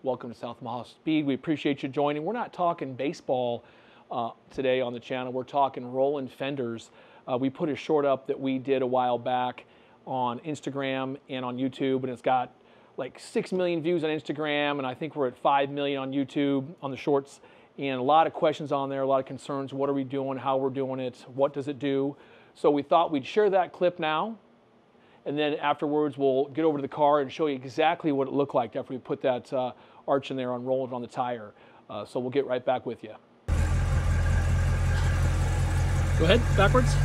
Welcome to South Omaha Speed. We appreciate you joining. We're not talking baseball today on the channel. We're talking rolling fenders. We put a short up that we did a while back on Instagram and on YouTube, and it's got like 6 million views on Instagram, and I think we're at 5 million on YouTube on the shorts, and a lot of questions on there, a lot of concerns. What are we doing? How we're doing it? What does it do? So we thought we'd share that clip now, and then afterwards we'll get over to the car and show you exactly what it looked like after we put that arch in there and roll it on the tire. So we'll get right back with you. Go ahead, backwards.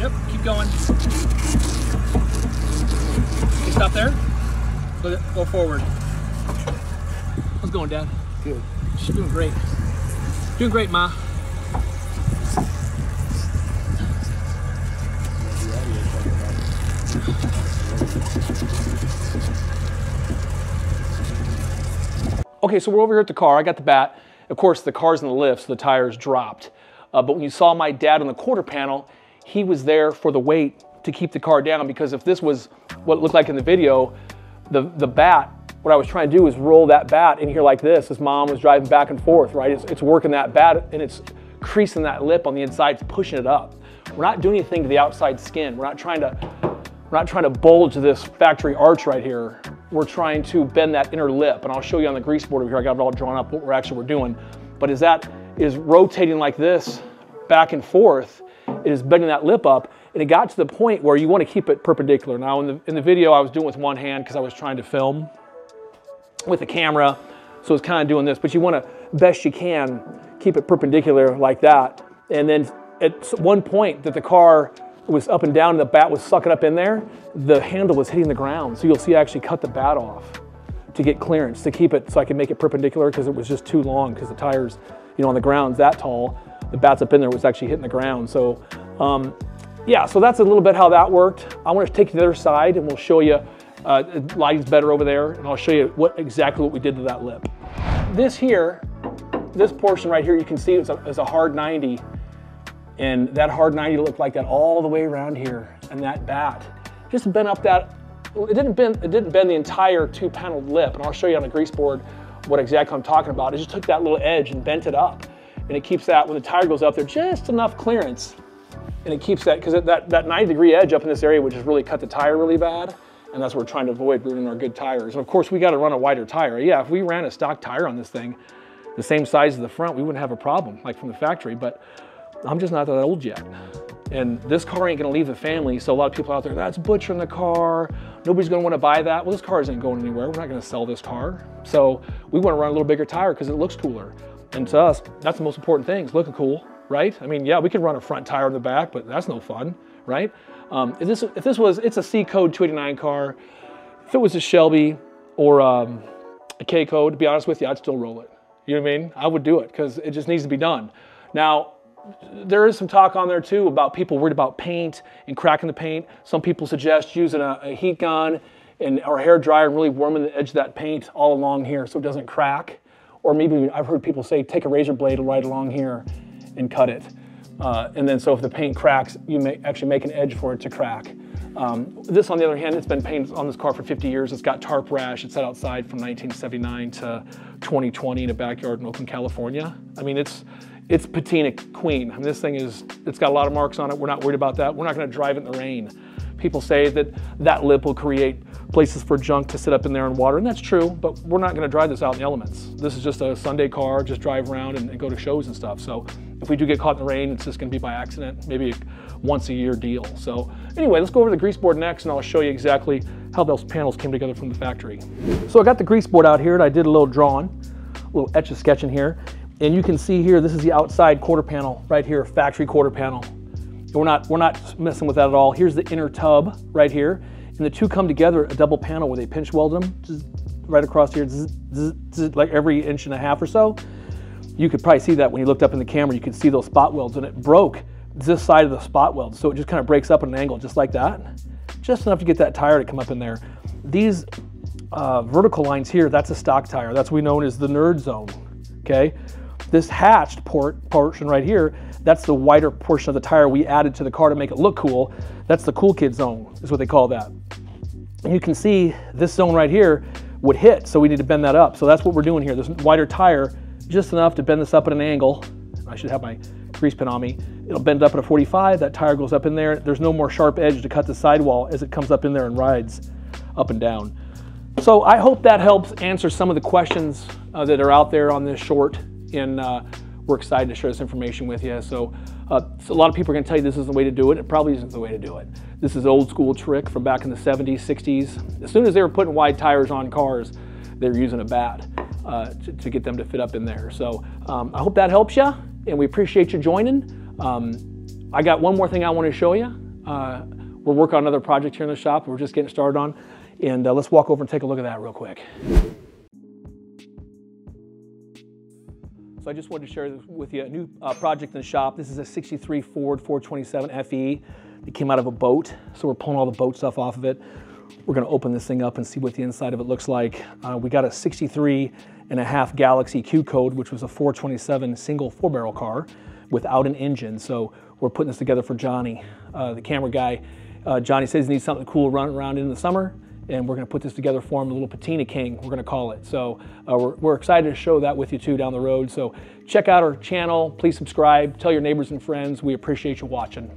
Yep, keep going. You stop there. Go forward. How's it going, Dad? Good. She's doing great. Doing great, Ma. Okay, so we're over here at the car. I got the bat. Of course, the car's in the lift, so the tires dropped. But when you saw my dad on the quarter panel, he was there for the weight to keep the car down, because if this was what it looked like in the video, the bat, what I was trying to do is roll that bat in here like this. His mom was driving back and forth, right? It's working that bat, and it's creasing that lip on the inside, it's pushing it up. We're not doing anything to the outside skin. We're not trying to bulge this factory arch right here. We're trying to bend that inner lip, and I'll show you on the grease board over here. I got it all drawn up what we're doing. But as that is rotating like this back and forth, it is bending that lip up, and it got to the point where you want to keep it perpendicular. Now in the video I was doing with one hand because I was trying to film with the camera, so it's kind of doing this, but you want to, best you can, keep it perpendicular like that. And then at one point that the car was up and down and the bat was sucking up in there, the handle was hitting the ground. So you'll see I actually cut the bat off to get clearance, to keep it so I can make it perpendicular, because it was just too long, because the tires, on the ground's that tall. The bat's up in there was actually hitting the ground. So yeah, so that's a little bit how that worked. I want to take you to the other side and we'll show you, lighting's better over there, and I'll show you exactly what we did to that lip. This portion right here, you can see it's a hard 90. And that hard 90 looked like that all the way around here. And that bat just bent up that, it didn't bend the entire two-paneled lip. And I'll show you on the grease board what exactly I'm talking about. It just took that little edge and bent it up. And it keeps that, when the tire goes up there, just enough clearance. And it keeps that, because that 90-degree edge up in this area would just really cut the tire really bad. And that's what we're trying to avoid, ruining our good tires. And of course, we got to run a wider tire. Yeah, if we ran a stock tire on this thing, the same size as the front, we wouldn't have a problem, like from the factory. But I'm just not that old yet. And this car ain't gonna leave the family, so a lot of people out there, that's butchering the car. Nobody's gonna wanna buy that. Well, this car isn't going anywhere. We're not gonna sell this car. So we wanna run a little bigger tire because it looks cooler. And to us, that's the most important thing, is looking cool, right? I mean, yeah, we could run a front tire in the back, but that's no fun, right? If this was, it's a C code 289 car. If it was a Shelby or a K code, to be honest with you, I'd still roll it. You know what I mean? I would do it because it just needs to be done. Now, there is some talk on there too about people worried about paint and cracking the paint. Some people suggest using a heat gun or a hair dryer and really warming the edge of that paint all along here so it doesn't crack. Or maybe I've heard people say take a razor blade right along here and cut it. And then so if the paint cracks, you may actually make an edge for it to crack. This, on the other hand, it's been painted on this car for 50 years. It's got tarp rash. It's sat outside from 1979 to 2020 in a backyard in Oakland, California. I mean, it's patina queen. I mean, this thing it's got a lot of marks on it. We're not worried about that. We're not gonna drive it in the rain. People say that lip will create places for junk to sit up in there in water, and that's true, but we're not gonna drive this out in the elements. This is just a Sunday car, just drive around and go to shows and stuff. So if we do get caught in the rain, it's just gonna be by accident, maybe a once-a-year deal. So anyway, let's go over to the grease board next, and I'll show you exactly how those panels came together from the factory. So I got the grease board out here, and I did a little drawing, a little etch-a-sketch in here. And you can see here, this is the outside quarter panel right here, factory quarter panel. We're not messing with that at all. Here's the inner tub right here. And the two come together, a double panel where they pinch weld them, just right across here, like every 1.5 inches or so. You could probably see that when you looked up in the camera, you could see those spot welds, and it broke this side of the spot weld. So it just kind of breaks up at an angle just like that. Just enough to get that tire to come up in there. These vertical lines here, that's a stock tire. That's what we know as the nerd zone, okay? This hatched portion right here, that's the wider portion of the tire we added to the car to make it look cool. That's the cool kid zone, is what they call that. And you can see this zone right here would hit, so we need to bend that up. So that's what we're doing here. This wider tire, just enough to bend this up at an angle. I should have my grease pen on me. It'll bend up at a 45, that tire goes up in there. There's no more sharp edge to cut the sidewall as it comes up in there and rides up and down. So I hope that helps answer some of the questions that are out there on this short, and we're excited to share this information with you. So a lot of people are going to tell you this is the way to do it. It probably isn't the way to do it. This is an old school trick from back in the 70s, 60s. As soon as they were putting wide tires on cars, they were using a bat to get them to fit up in there. So I hope that helps you, and we appreciate you joining. I got one more thing I want to show you. We're working on another project here in the shop we're just getting started on, and let's walk over and take a look at that real quick. So I just wanted to share with you a new project in the shop. This is a 63 Ford 427 FE. It came out of a boat, so we're pulling all the boat stuff off of it. We're going to open this thing up and see what the inside of it looks like. We got a 63.5 Galaxy Q code, which was a 427 single 4-barrel car without an engine. So we're putting this together for Johnny, the camera guy. Johnny says he needs something cool to run around in the summer, and we're going to put this together for him, a little Patina King, we're going to call it. So we're excited to show that with you too down the road. So check out our channel, please subscribe, tell your neighbors and friends. We appreciate you watching.